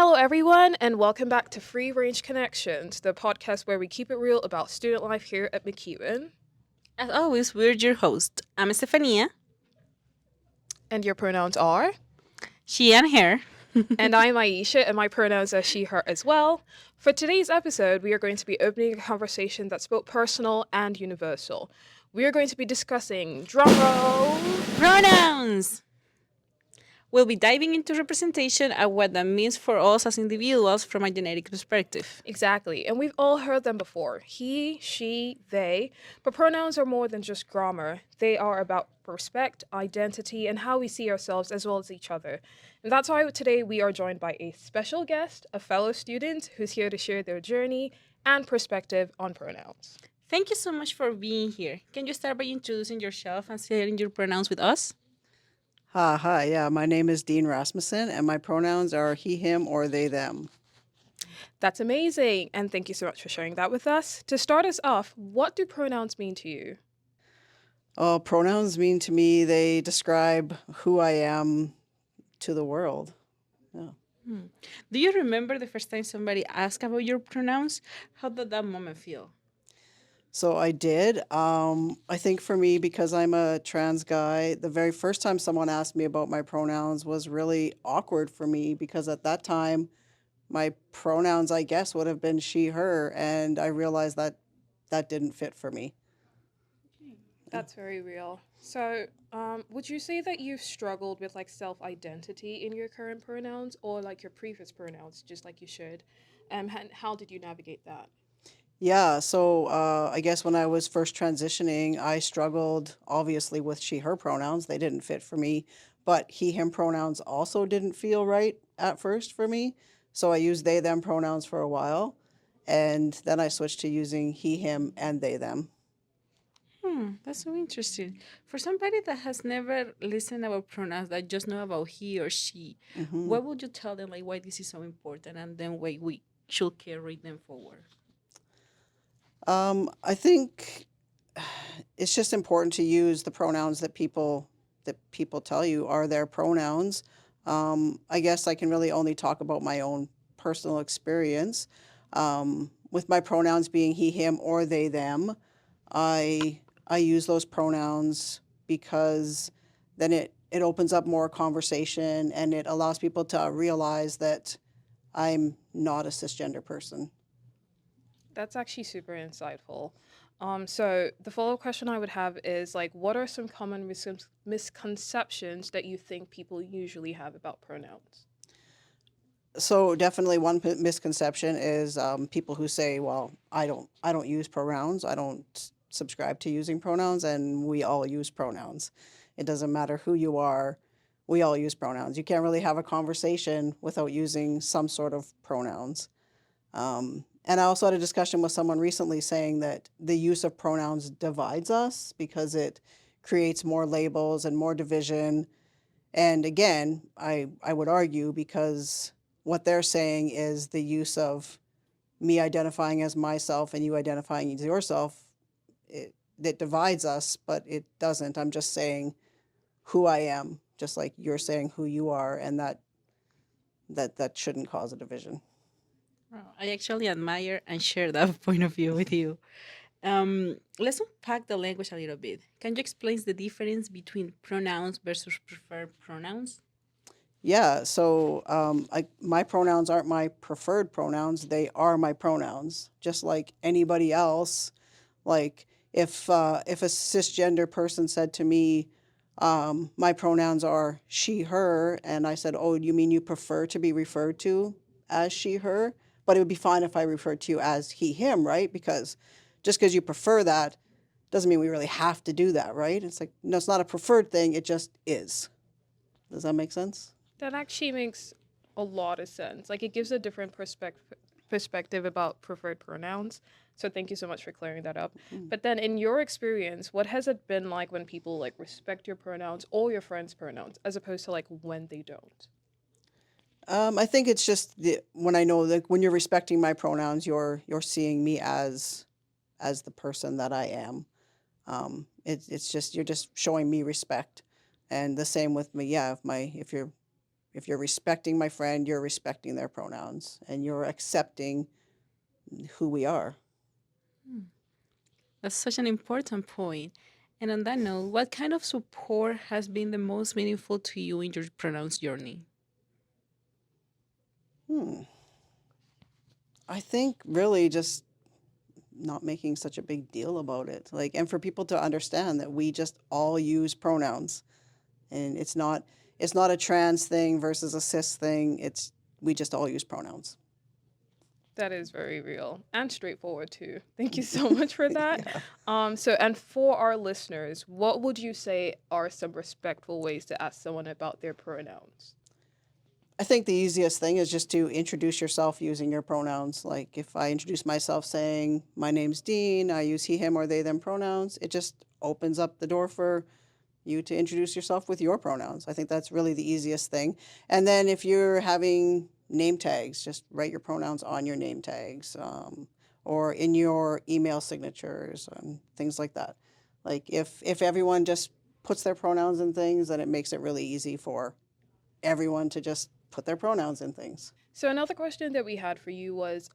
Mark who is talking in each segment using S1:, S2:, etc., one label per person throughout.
S1: Hello, everyone, and welcome back to Free Range Connections, the podcast where we keep it real about student life here at McEwen.
S2: As always, we're your host. I'm Estefania,
S1: And your pronouns are?
S2: she and her.
S1: And I'm Aisha, and my pronouns are she, her as well. For today's episode, we are going to be opening a conversation that's both personal and universal. We are going to be discussing drumroll.
S2: Pronouns! We'll be diving into representation and what that means for us as individuals from a genetic perspective.
S1: Exactly, and we've all heard them before. He, she, they. But pronouns are more than just grammar. They are about respect, identity, and how we see ourselves as well as each other. And that's why today we are joined by a special guest, a fellow student who's here to share their journey and perspective on pronouns.
S2: Thank you so much for being here. Can you start by introducing yourself and sharing your pronouns with us?
S3: Hi. Yeah, my name is Dean Rasmussen, and my pronouns are he, him, or they, them.
S1: That's amazing, and thank you so much for sharing that with us. To start us off, what do pronouns mean to you?
S3: Oh, pronouns mean to me they describe who I am to the world.
S2: Do you remember the first time somebody asked about your pronouns? How did that moment feel?
S3: So I did. I think for me, because I'm a trans guy, the very first time someone asked me about my pronouns was really awkward for me because at that time, my pronouns, I guess, would have been she, her, and I realized that that didn't fit for me.
S1: That's very real. So, would you say that you've struggled with like self-identity in your current pronouns or like your previous pronouns, just like you should? And how did you navigate that?
S3: Yeah, so I guess when I was first transitioning, I struggled obviously with she, her pronouns. They didn't fit for me, but he, him pronouns also didn't feel right at first for me. So I used they, them pronouns for a while, and then I switched to using he, him, and they, them.
S2: That's so interesting. For somebody that has never listened about pronouns, that just know about he or she, what would you tell them, like, why this is so important and then why we should carry them forward?
S3: I think it's just important to use the pronouns that people tell you are their pronouns. I guess I can really only talk about my own personal experience. With my pronouns being he, him, or they, them, I use those pronouns because then it opens up more conversation and it allows people to realize that I'm not a cisgender person.
S1: That's actually super insightful. So the follow-up question I would have is like, what are some common misconceptions that you think people usually have about pronouns?
S3: So definitely one misconception is people who say, "Well, I don't use pronouns. I don't subscribe to using pronouns," and we all use pronouns. It doesn't matter who you are. We all use pronouns. You can't really have a conversation without using some sort of pronouns. And I also had a discussion with someone recently saying that the use of pronouns divides us because it creates more labels and more division. And again, I would argue because what they're saying is the use of me identifying as myself and you identifying as yourself, it divides us, but it doesn't. I'm just saying who I am, just like you're saying who you are, and that shouldn't cause a division.
S2: Wow, I actually admire and share that point of view with you. Let's unpack the language a little bit. Can you explain the difference between pronouns versus preferred pronouns?
S3: Yeah, so my pronouns aren't my preferred pronouns. They are my pronouns, just like anybody else. Like if a cisgender person said to me, my pronouns are she, her, and I said, oh, you mean you prefer to be referred to as she, her? But it would be fine if I referred to you as he, him, right? Because just because you prefer that doesn't mean we really have to do that, right? It's like, no, it's not a preferred thing. It just is. Does that make sense?
S1: That actually makes a lot of sense. Like it gives a different perspective about preferred pronouns. So thank you so much for clearing that up. But then in your experience, what has it been like when people like respect your pronouns or your friends' pronouns as opposed to like when they don't?
S3: I think it's just when I know, like, when you're respecting my pronouns, you're seeing me as the person that I am. It's just you're just showing me respect, and the same with me. Yeah, if you're if you're respecting my friend, you're respecting their pronouns and you're accepting who we are.
S2: That's such an important point. And on that note, what kind of support has been the most meaningful to you in your pronouns journey?
S3: Hmm. I think really just not making such a big deal about it. Like, and for people to understand that we just all use pronouns, and it's not a trans thing versus a cis thing. It's we just all use pronouns.
S1: That is very real and straightforward too. Thank you so much for that.
S3: Yeah.
S1: So and for our listeners, what would you say are some respectful ways to ask someone about their pronouns?
S3: I think the easiest thing is just to introduce yourself using your pronouns. Like if I introduce myself saying, my name's Dean, I use he, him, or they, them pronouns, it just opens up the door for you to introduce yourself with your pronouns. I think that's really the easiest thing. And then if you're having name tags, just write your pronouns on your name tags, or in your email signatures and things like that. Like if everyone just puts their pronouns in things, then it makes it really easy for everyone to just put their pronouns in things.
S1: So another question that we had for you was,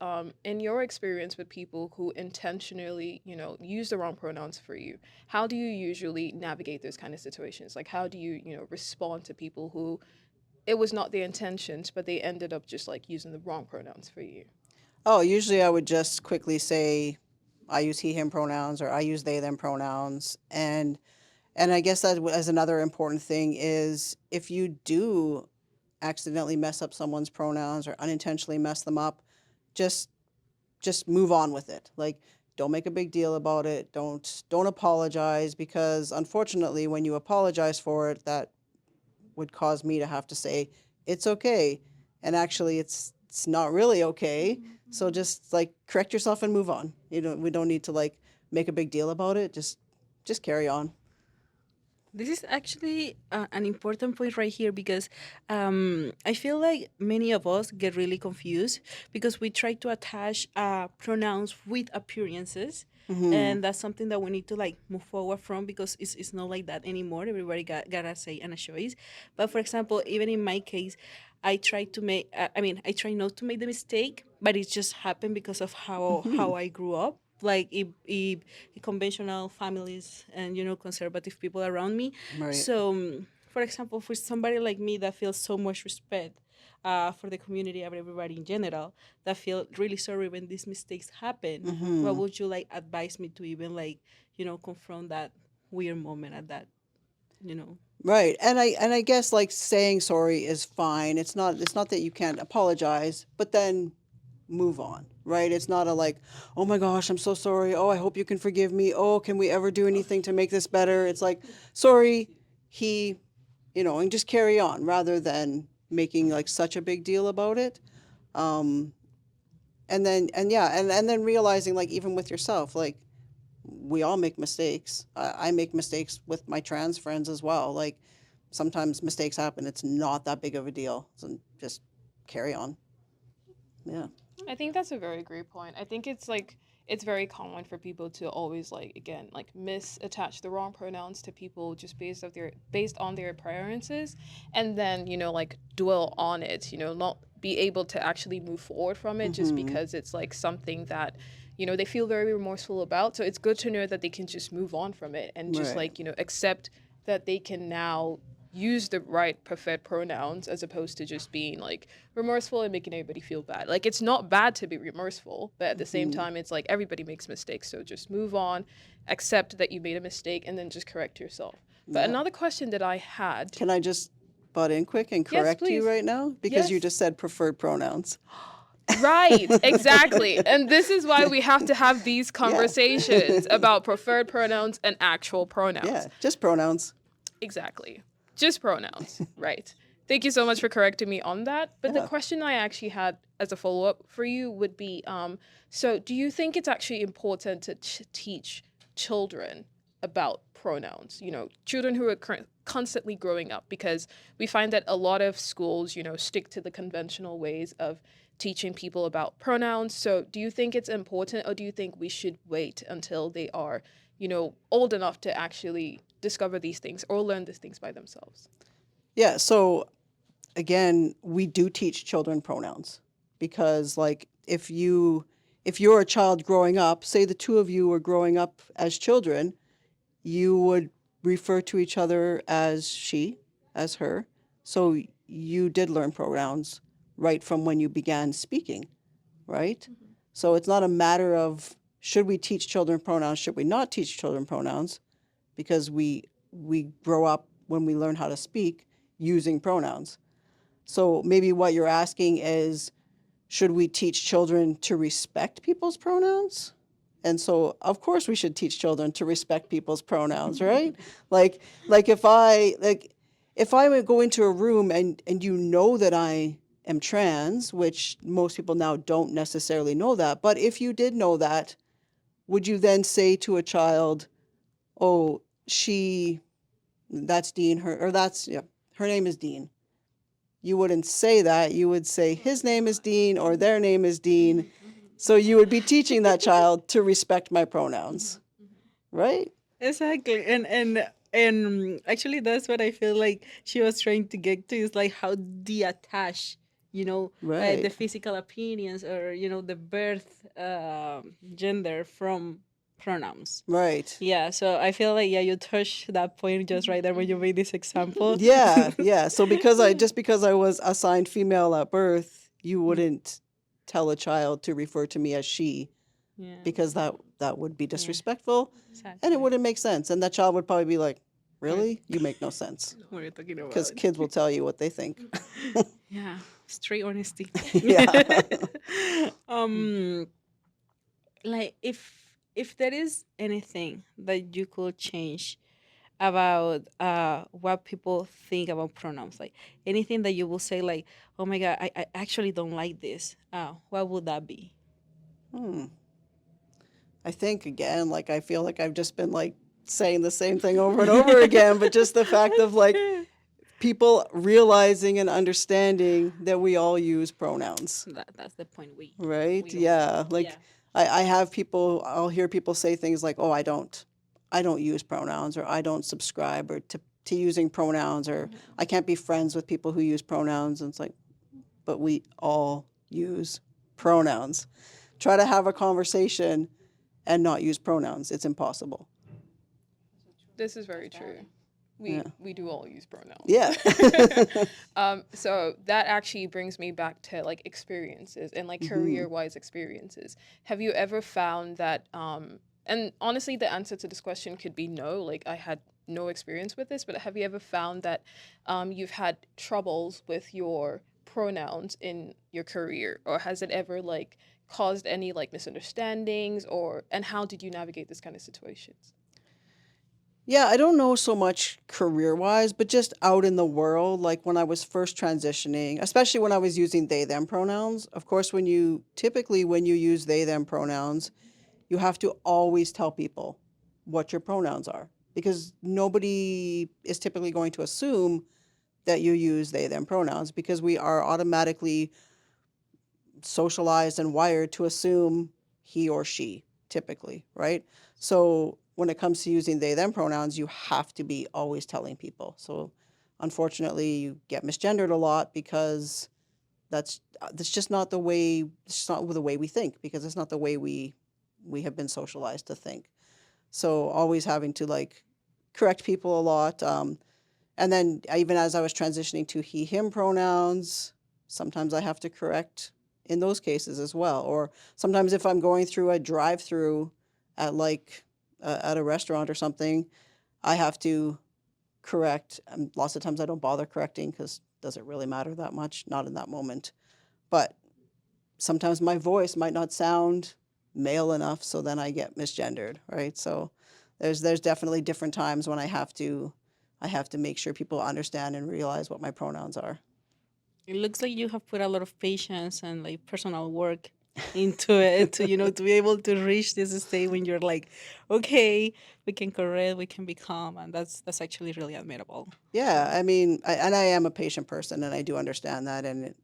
S1: in your experience with people who intentionally, use the wrong pronouns for you, how do you usually navigate those kind of situations? Like, how do you, respond to people who it was not their intentions, but they ended up just like using the wrong pronouns for you?
S3: Oh, usually I would just quickly say, I use he, him pronouns, or I use they, them pronouns. And I guess that as another important thing is if you do accidentally mess up someone's pronouns or unintentionally mess them up, just move on with it. Like don't make a big deal about it. Don't apologize, because unfortunately when you apologize for it, that would cause me to have to say it's okay, and actually it's not really okay. So just like correct yourself and move on. We don't need to like make a big deal about it. Just carry on.
S2: This is actually an important point right here because I feel like many of us get really confused because we try to attach pronouns with appearances.
S3: Hmm.
S2: And that's something that we need to like move forward from because it's not like that anymore. Everybody gotta say and a choice. But for example, even in my case, I try to make. I try not to make the mistake, but it just happened because of how I grew up. Like if conventional families and conservative people around me.
S3: Right.
S2: So, for example, for somebody like me that feels so much respect for the community of everybody in general, that feel really sorry when these mistakes happen, what
S3: Hmm.
S2: would you like advise me to even like confront that weird moment at that you know
S3: Right. And I guess like saying sorry is fine. It's not that you can't apologize, but then move on, right? It's not a like, "Oh my gosh, I'm so sorry. Oh, I hope you can forgive me. Oh, can we ever do anything to make this better?" It's like, "Sorry, he, and just carry on rather than making like such a big deal about it." Um and then realizing like even with yourself, like we all make mistakes. I make mistakes with my trans friends as well. Like sometimes mistakes happen. It's not that big of a deal. So just carry on. Yeah.
S1: I think that's a very great point. I think it's very common for people to always like again like misattach the wrong pronouns to people just based on their preferences, and then like dwell on it. Not be able to actually move forward from it just
S3: Mhm.
S1: because it's like something that they feel very remorseful about. So it's good to know that they can just move on from it and just
S3: Right.
S1: like accept that they can now use the right preferred pronouns as opposed to just being like remorseful and making everybody feel bad. Like it's not bad to be remorseful, but at the same
S3: Mhm.
S1: time it's like everybody makes mistakes. So just move on, accept that you made a mistake and then just correct yourself. But
S3: Yeah.
S1: another question that I had.
S3: Can I just butt in quick and
S1: Yes,
S3: correct you
S1: please.
S3: right now? Because you
S1: Yes.
S3: just said preferred pronouns.
S1: Right, exactly. And this is why we have to have these
S3: Yeah.
S1: conversations about preferred pronouns and actual
S3: Yeah.
S1: pronouns.
S3: Just pronouns.
S1: Exactly. Just pronouns. Right. Thank you so much for correcting me on that. But the
S3: Yeah.
S1: question I actually had as a follow up for you would be so do you think it's actually important to teach children about pronouns? Children who are constantly growing up, because we find that a lot of schools, stick to the conventional ways of teaching people about pronouns. So do you think it's important, or do you think we should wait until they are, old enough to actually discover these things or learn these things by themselves?
S3: Yeah. So again, we do teach children pronouns because like if you're a child growing up, say the two of you were growing up as children, you would refer to each other as she, as her. So you did learn pronouns right from when you began speaking, right? So it's not a matter of should we teach children pronouns, should we not teach children pronouns, because we grow up when we learn how to speak using pronouns. So maybe what you're asking is, should we teach children to respect people's pronouns? And so, of course, we should teach children to respect people's pronouns, right? like, if I would go into a room and you know that I am trans, which most people now don't necessarily know that, but if you did know that, would you then say to a child, "Oh, that's Dean, her name is Dean." You wouldn't say that. You would say his name is Dean or their name is Dean. So you would be teaching that child to respect my pronouns, right?
S2: Exactly. And actually that's what I feel like she was trying to get to, is like how detach, the
S3: Right.
S2: physical appearance, or the birth gender from pronouns.
S3: Right.
S2: Yeah, so I feel like, yeah, you touched that point just right there when you made this example.
S3: Yeah, yeah. So because I was assigned female at birth, you wouldn't tell a child to refer to me as she,
S2: Yeah,
S3: because that would be disrespectful and
S2: exactly.
S3: it wouldn't make sense. And that child would probably be like, "Really? You make no sense."
S2: What are you talking
S3: Because
S2: about?
S3: kids will tell you what they think.
S2: Yeah, straight honesty.
S3: Yeah.
S2: um, like if there is anything that you could change about what people think about pronouns, like anything that you will say, like, oh my god, I actually don't like this, what would that be?
S3: Hmm. I think again, like I feel like I've just been like saying the same thing over and over again, but just the fact of like people realizing and understanding that we all use pronouns,
S2: That's the point.
S3: right?
S2: We all,
S3: Yeah.
S2: yeah.
S3: Like I'll hear people say things like, "Oh, I don't use pronouns," or "I don't subscribe," or to using pronouns, or "I can't be friends with people who use pronouns." And it's like, but we all use pronouns. Try to have a conversation and not use pronouns. It's impossible.
S1: This is very true.
S3: Yeah.
S1: We do all use pronouns.
S3: Yeah.
S1: So that actually brings me back to like experiences and like career wise experiences. Have you ever found that and honestly the answer to this question could be no, like I had no experience with this, but have you ever found that you've had troubles with your pronouns in your career, or has it ever like caused any like misunderstandings, or and how did you navigate this kind of situations?
S3: Yeah, I don't know so much career wise, but just out in the world, like when I was first transitioning, especially when I was using they, them pronouns. Of course, when you use they, them pronouns, you have to always tell people what your pronouns are, because nobody is typically going to assume that you use they, them pronouns, because we are automatically socialized and wired to assume he or she typically, right? So when it comes to using they, them pronouns, you have to be always telling people. So unfortunately, you get misgendered a lot because that's just not the way, it's not the way we think, because it's not the way we have been socialized to think. So always having to like correct people a lot. And then even as I was transitioning to he, him pronouns, sometimes I have to correct in those cases as well. Or sometimes if I'm going through a drive-through at like at a restaurant or something, I have to correct. Lots of times I don't bother correcting because does it really matter that much? Not in that moment. But sometimes my voice might not sound male enough, so then I get misgendered, right? So there's definitely different times when I have to make sure people understand and realize what my pronouns are.
S2: It looks like you have put a lot of patience and like personal work into it to to be able to reach this state when you're like, okay, we can correct, we can be calm, and that's actually really admirable.
S3: Yeah, I mean, I am a patient person, and I do understand that, and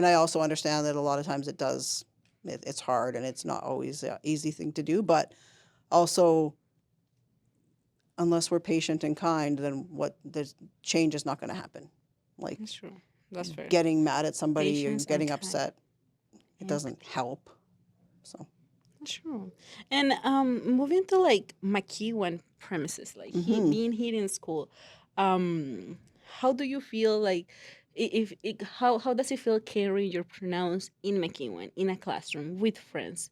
S3: I also understand that a lot of times it's hard, and it's not always an easy thing to do, but also unless we're patient and kind, then there's change is not going to happen. Like,
S2: That's true. That's fair.
S3: getting mad at somebody or
S2: Patience and
S3: getting
S2: time.
S3: upset. It doesn't help. So,
S2: True. And moving to like McEwan premises, like he
S3: hmm
S2: being here in school, how do you feel like if it, how does it feel carrying your pronouns in McEwan in a classroom with friends,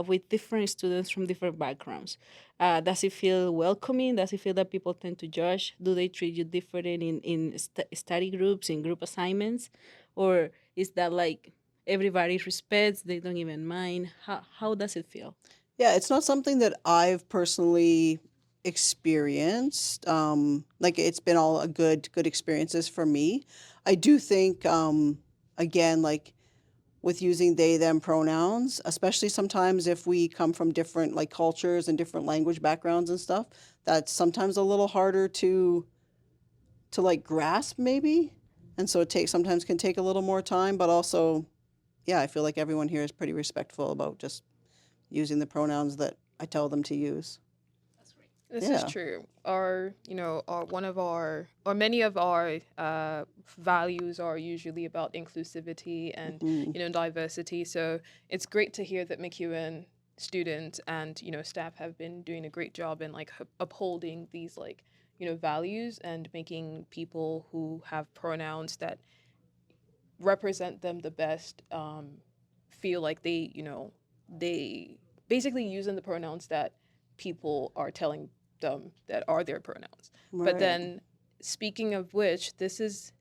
S2: with different students from different backgrounds? Does it feel welcoming? Does it feel that people tend to judge? Do they treat you different in study groups, in group assignments, or is that like everybody respects, they don't even mind? How does it feel?
S3: yeah, it's not something that I've personally experienced. Like it's been all a good experiences for me. I do think, again, like with using they them pronouns, especially sometimes if we come from different like cultures and different language backgrounds and stuff, that's sometimes a little harder to like grasp maybe. And so it takes sometimes can take a little more time, but also yeah, I feel like everyone here is pretty respectful about just using the pronouns that I tell them to use.
S1: This is
S3: Yeah.
S1: true. Our, our one of our, or many of our values are usually about inclusivity and,
S3: hmm
S1: diversity. So it's great to hear that McEwen students and, staff have been doing a great job in like upholding these like, values and making people who have pronouns that represent them the best feel like they basically using the pronouns that people are telling them that are their pronouns. But
S3: Right.
S1: then, speaking of which, this is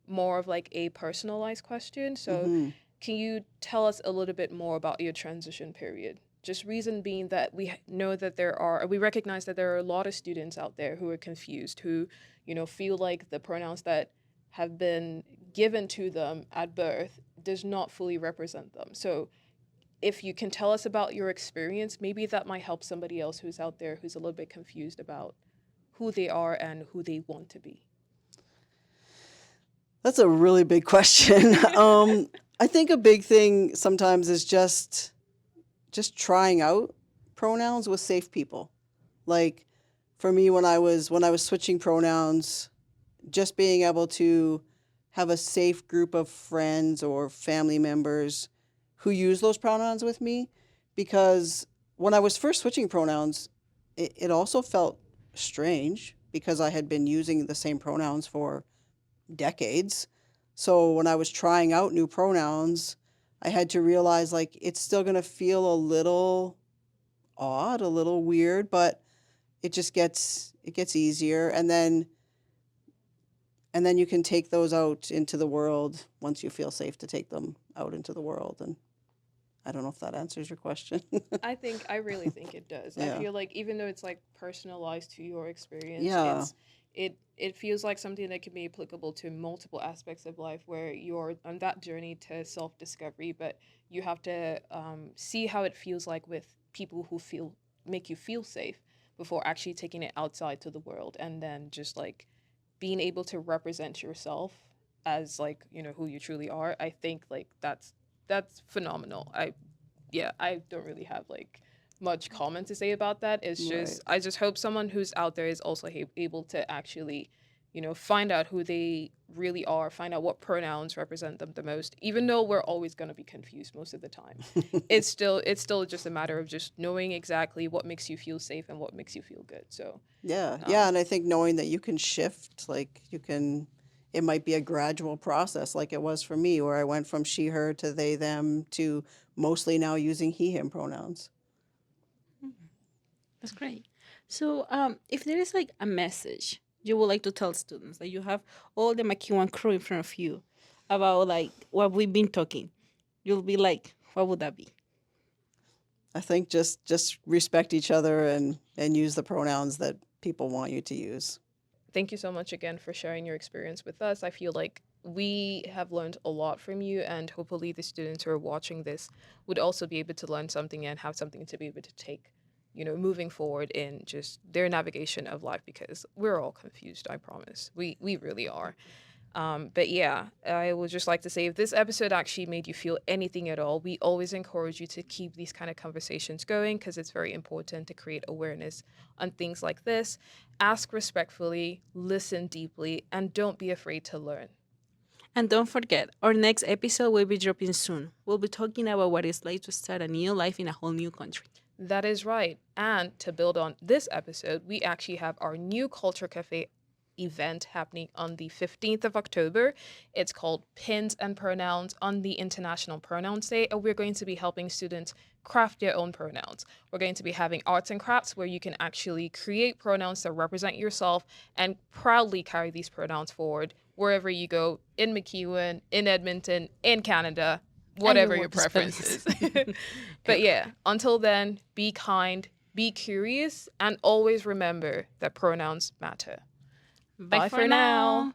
S1: more of like a personalized question. So,
S3: hmm
S1: can you tell us a little bit more about your transition period? Just reason being that know that we recognize that there are a lot of students out there who are confused, who, feel like the pronouns that have been given to them at birth does not fully represent them. So, if you can tell us about your experience, maybe that might help somebody else who's out there who's a little bit confused about who they are and who they want to be.
S3: That's a really big question. I think a big thing sometimes is just trying out pronouns with safe people. Like for me when I was switching pronouns, just being able to have a safe group of friends or family members who use those pronouns with me, because when I was first switching pronouns, it also felt strange because I had been using the same pronouns for decades. So when I was trying out new pronouns, I had to realize like it's still going to feel a little odd, a little weird, but it gets easier, and then you can take those out into the world once you feel safe to take them out into the world. And I don't know if that answers your question.
S1: I really think it does. I
S3: Yeah.
S1: feel like even though it's like personalized to your experience,
S3: Yeah.
S1: it feels like something that can be applicable to multiple aspects of life where you're on that journey to self discovery, but you have to see how it feels like with people who make you feel safe before actually taking it outside to the world and then just like being able to represent yourself as like who you truly are. I think like that's phenomenal. I don't really have like much comment to say about that. It's
S3: Right.
S1: just I just hope someone who's out there is also able to actually, find out who they really are, find out what pronouns represent them the most. Even though we're always going to be confused most of the time, it's still just a matter of just knowing exactly what makes you feel safe and what makes you feel good. So,
S3: Yeah. Yeah.
S1: um,
S3: And I think knowing that you can shift, like it might be a gradual process, like it was for me, where I went from she, her to they, them to mostly now using he, him pronouns.
S2: That's great. So, if there is like a message you would like to tell students that you have all the McEwan crew in front of you about like what we've been talking, you'll be like, what would that be?
S3: I think just respect each other and use the pronouns that people want you to use.
S1: thank you so much again for sharing your experience with us. I feel like we have learned a lot from you, and hopefully, the students who are watching this would also be able to learn something and have something to be able to take, moving forward in just their navigation of life because we're all confused, I promise. We really are. But yeah, I would just like to say if this episode actually made you feel anything at all, we always encourage you to keep these kind of conversations going because it's very important to create awareness on things like this. Ask respectfully, listen deeply, and don't be afraid to learn.
S2: And don't forget, our next episode will be dropping soon. We'll be talking about what it's like to start a new life in a whole new country.
S1: That is right. And to build on this episode, we actually have our new Culture Cafe event happening on the 15th of October. It's called Pins and Pronouns on the International Pronouns Day, and we're going to be helping students craft their own pronouns. We're going to be having arts and crafts where you can actually create pronouns that represent yourself and proudly carry these pronouns forward wherever you go, in McEwen, in Edmonton, in Canada, whatever your preference is. But yeah, until then, be kind, be curious, and always remember that pronouns matter.
S2: Bye for now.